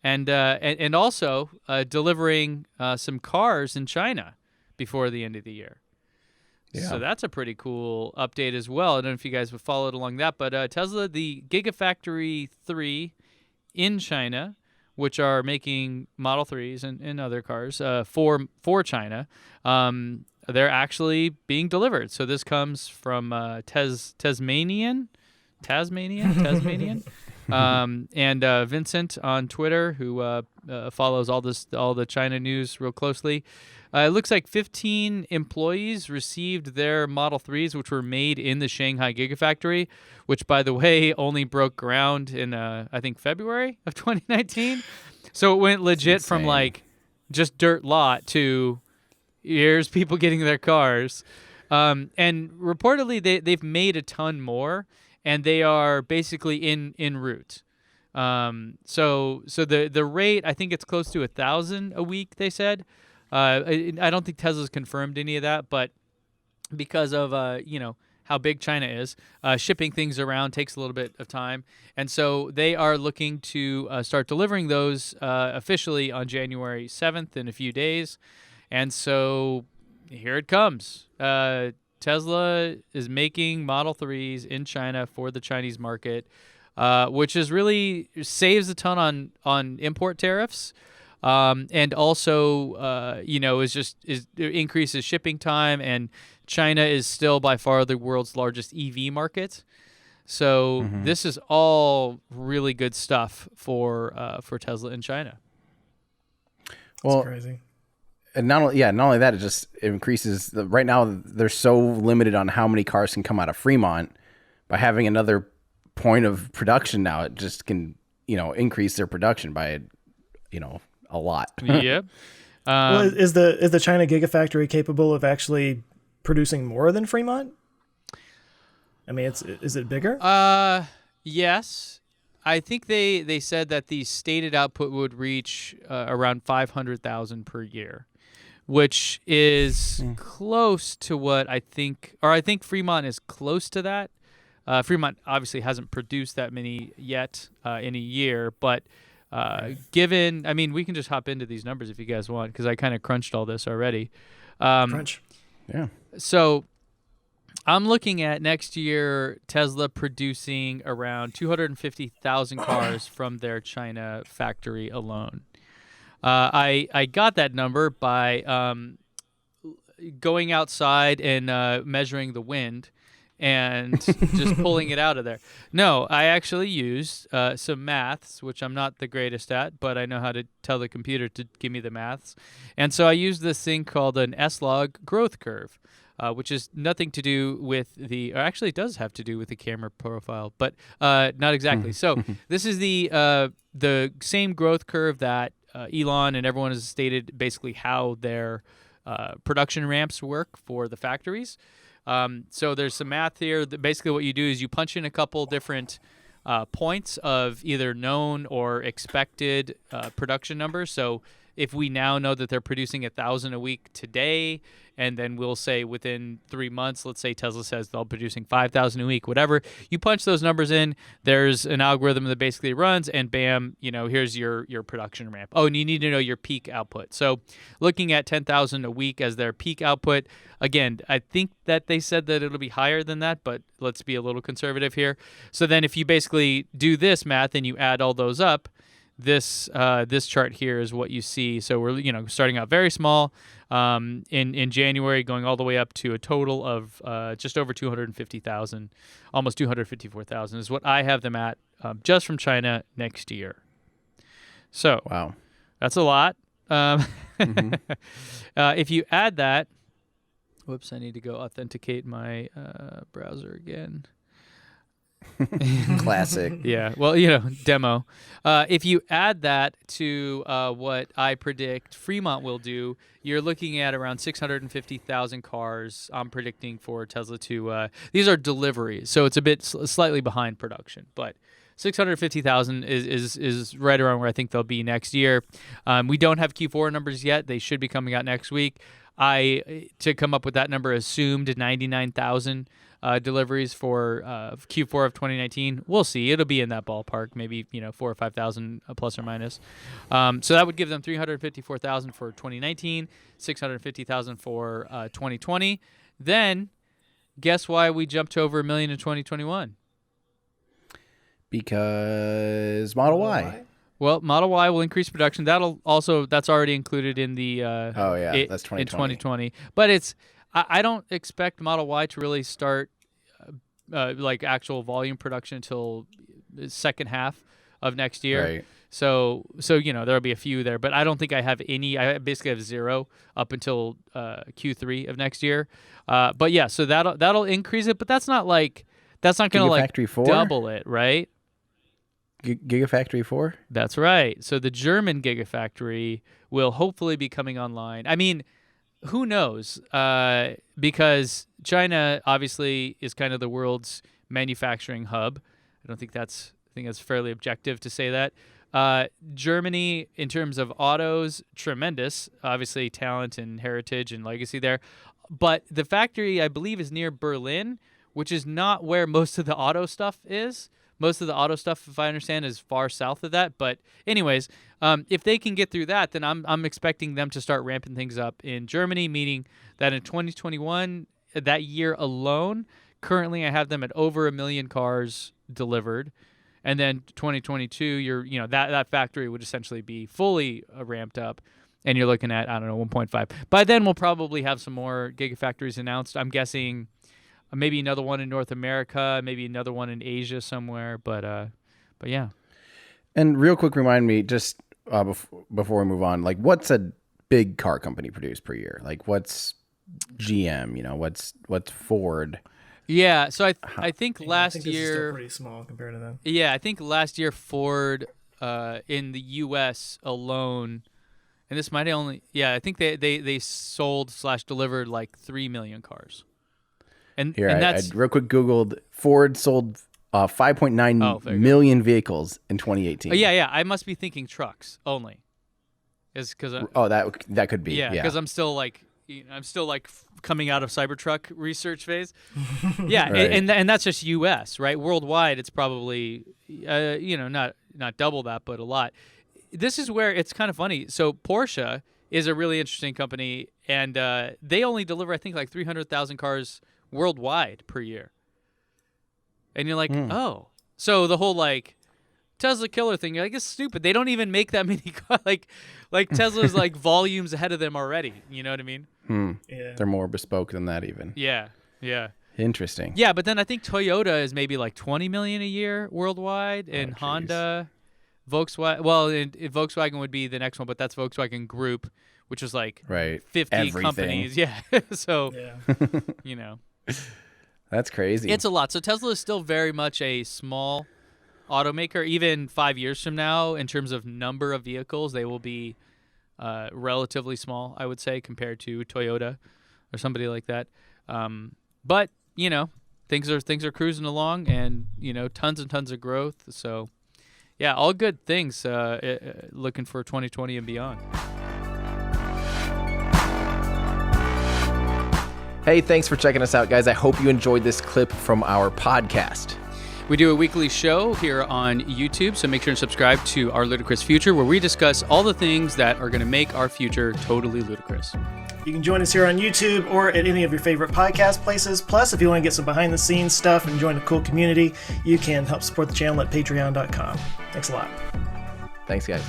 and also delivering some cars in China before the end of the year. Yeah. So that's a pretty cool update as well. I don't know if you guys have followed along that, but Tesla, the Gigafactory 3 in China, which are making Model 3s and other cars for China, they're actually being delivered. So this comes from Tasmanian, and Vincent on Twitter, who follows all the China news real closely. It looks like 15 employees received their Model 3s, which were made in the Shanghai Gigafactory, which, by the way, only broke ground in, I think, February of 2019. So it went legit from, like, just dirt lot to here's people getting their cars. And reportedly, they've made a ton more, and they are basically en route. So the rate, I think it's close to 1,000 a week, they said. I don't think Tesla's confirmed any of that, but because of how big China is, shipping things around takes a little bit of time, and so they are looking to start delivering those officially on January 7th in a few days, and so here it comes. Tesla is making Model 3s in China for the Chinese market, which is really saves a ton on import tariffs. And also, is increases shipping time, and China is still by far the world's largest EV market. So this is all really good stuff for Tesla in China. Well, that's crazy. And not only that, it just increases. Right now, they're so limited on how many cars can come out of Fremont. By having another point of production now, it just can increase their production by a lot. Yep. Well, is the China Gigafactory capable of actually producing more than Fremont? I mean, is it bigger? Yes. I think they said that the stated output would reach around 500,000 per year, which is close to what I think Fremont is close to that. Fremont obviously hasn't produced that many yet in a year, but given, I mean, we can just hop into these numbers if you guys want, because I kind of crunched all this already. Crunch. Yeah. So I'm looking at next year Tesla producing around 250,000 cars from their China factory alone. I got that number by going outside and measuring the wind and just pulling it out of there. No, I actually used some maths, which I'm not the greatest at, but I know how to tell the computer to give me the maths. And so I used this thing called an S-log growth curve, which is nothing to do with or actually it does have to do with the camera profile, but not exactly. So this is the same growth curve that Elon and everyone has stated basically how their production ramps work for the factories. So there's some math here. Basically what you do is you punch in a couple different points of either known or expected production numbers. So if we now know that they're producing 1,000 a week today, and then we'll say within 3 months, let's say Tesla says they're producing 5,000 a week, whatever, you punch those numbers in, there's an algorithm that basically runs, and bam, here's your production ramp. Oh, and you need to know your peak output. So looking at 10,000 a week as their peak output, again, I think that they said that it'll be higher than that, but let's be a little conservative here. So then if you basically do this math and you add all those up, this chart here is what you see. So we're starting out very small in January, going all the way up to a total of just over 250,000, almost 254,000 is what I have them at just from China next year. So wow, that's a lot. If you add that, whoops, I need to go authenticate my browser again. Classic. Yeah, well, demo. If you add that to what I predict Fremont will do, you're looking at around 650,000 cars I'm predicting for Tesla to, these are deliveries, so it's a bit slightly behind production, but 650,000 is right around where I think they'll be next year. We don't have Q4 numbers yet. They should be coming out next week. To come up with that number, assumed 99,000 deliveries for Q4 of 2019. We'll see. It'll be in that ballpark, maybe 4,000 or 5,000 plus or minus. So that would give them 354,000 for 2019, 650,000 for 2020. Then, guess why we jumped to over 1 million in 2021? Because Model Y. Well, Model Y will increase production. That's already included in the that's 2020. In 2020. But I don't expect Model Y to really start like actual volume production until the second half of next year. Right. So there'll be a few there, but I don't think I have any. I basically have zero up until Q3 of next year. But yeah, so that'll increase it, but that's not going to like Gigafactory 4? double it, right? Gigafactory 4? That's right. So the German Gigafactory will hopefully be coming online. I mean, who knows? Because China obviously is kind of the world's manufacturing hub. I think that's fairly objective to say that. Germany, in terms of autos, tremendous. Obviously, talent and heritage and legacy there. But the factory, I believe, is near Berlin, which is not where most of the auto stuff is. Most of the auto stuff, if I understand, is far south of that. But anyways, if they can get through that, then I'm expecting them to start ramping things up in Germany, meaning that in 2021, that year alone, currently I have them at over 1 million cars delivered. And then 2022, that factory would essentially be fully ramped up. And you're looking at, 1.5. By then, we'll probably have some more gigafactories announced. I'm guessing maybe another one in North America, maybe another one in Asia somewhere. But yeah. And real quick, remind me just before we move on, like what's a big car company produce per year? Like what's GM? What's Ford? Yeah, so I think last I think this is year still pretty small compared to them. Yeah, I think last year Ford in the U.S. alone, and this might I think they sold / delivered like 3 million cars. And that's I real quick Googled Ford sold 5.9 million vehicles in 2018. Yeah, I must be thinking trucks only. That could be. Yeah, because I'm still like coming out of Cybertruck research phase. Yeah, Right. and that's just U.S., right? Worldwide, it's probably not double that, but a lot. This is where it's kind of funny. So Porsche is a really interesting company, and they only deliver, I think, like 300,000 cars worldwide per year. And you're like, oh. So the whole, like, Tesla killer thing, you're like, it's stupid. They don't even make that many cars. Like Tesla's, like, volumes ahead of them already. You know what I mean? Yeah. They're more bespoke than that even. Yeah. Interesting. Yeah, but then I think Toyota is maybe like 20 million a year worldwide, and Honda, Volkswagen. Well, Volkswagen would be the next one, but that's Volkswagen Group, which is like 50 Everything. companies. Yeah. So, That's crazy. It's a lot. So Tesla is still very much a small automaker. Even 5 years from now, in terms of number of vehicles, they will be relatively small, I would say, compared to Toyota or somebody like that. But things are cruising along, and tons and tons of growth. So yeah, all good things. Looking for 2020 and beyond. Hey, thanks for checking us out, guys. I hope you enjoyed this clip from our podcast. We do a weekly show here on YouTube, so make sure and subscribe to Our Ludicrous Future, where we discuss all the things that are going to make our future totally ludicrous. You can join us here on YouTube or at any of your favorite podcast places. Plus, if you want to get some behind-the-scenes stuff and join a cool community, you can help support the channel at patreon.com. Thanks a lot. Thanks, guys.